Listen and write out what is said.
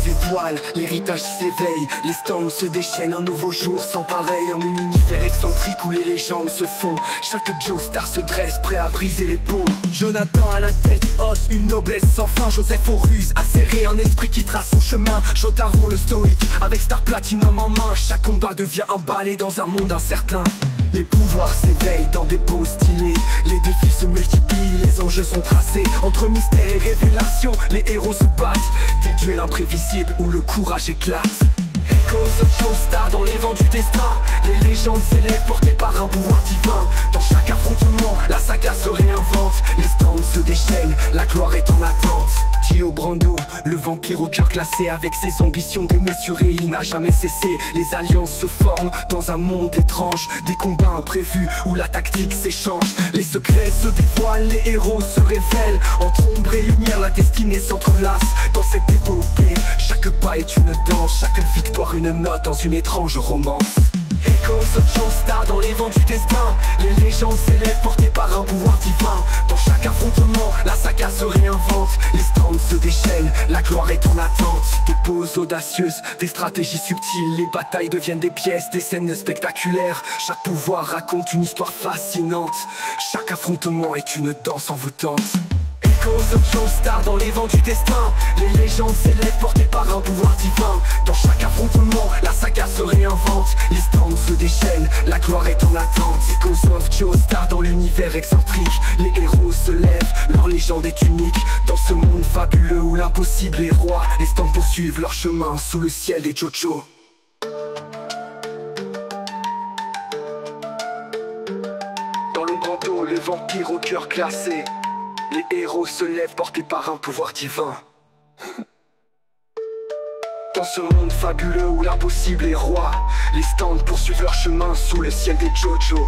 dévoile, l'héritage s'éveille, les stands se déchaînent, un nouveau jour sans pareil. Un univers excentrique où les légendes se font. Chaque Joestar se dresse, prêt à briser les ponts. Jonathan à la tête hausse, une noblesse sans fin. Joseph aux ruses, acéré, un esprit qui trace son chemin. Jotaro le stoïque, avec Star Platinum en main. Chaque combat devient un balai dans un monde incertain. Les pouvoirs s'éveillent dans des poses stylées, les défis se multiplient, les enjeux sont tracés. Entre mystère et révélation, les héros se battent. Des duels imprévisibles où le courage éclate. Echoes of Joestar dans les vents du destin, les légendes s'élèvent portées par un pouvoir divin. Dans chaque affrontement, la saga se réinvente, les stands se déchaînent, la gloire est en attente. Dio Brando, le vampire au cœur classé, avec ses ambitions démesurées, il n'a jamais cessé. Les alliances se forment dans un monde étrange, des combats imprévus où la tactique s'échange. Les secrets se dévoilent, les héros se révèlent. Entre ombre et lumière, la destinée s'entrelace. Dans cette épopée, chaque pas est une danse, chaque victoire une note dans une étrange romance. Echoes of Joestar dans les vents du destin, les légendes s'élèvent portées par un pouvoir divin. Dans chaque affrontement, la saga se réinvente, les stands se déchaînent, la gloire est en attente. Des poses audacieuses, des stratégies subtiles, les batailles deviennent des pièces, des scènes spectaculaires. Chaque pouvoir raconte une histoire fascinante, chaque affrontement est une danse envoûtante. Echoes of Joestar dans les vents du destin, les légendes s'élèvent portées par un pouvoir divin. Dans chaque affrontement, la saga se réinvente, les stands se déchaînent, la gloire est en attente. Echoes of Joestar dans l'univers excentrique, les héros se lèvent, leur légende est unique. Dans ce monde fabuleux où l'impossible est roi, les stands poursuivent leur chemin sous le ciel des JoJo. Dans le bandeau, le vampire au cœur glacé, les héros se lèvent portés par un pouvoir divin. Dans ce monde fabuleux où l'impossible est roi, les stands poursuivent leur chemin sous le ciel des JoJo.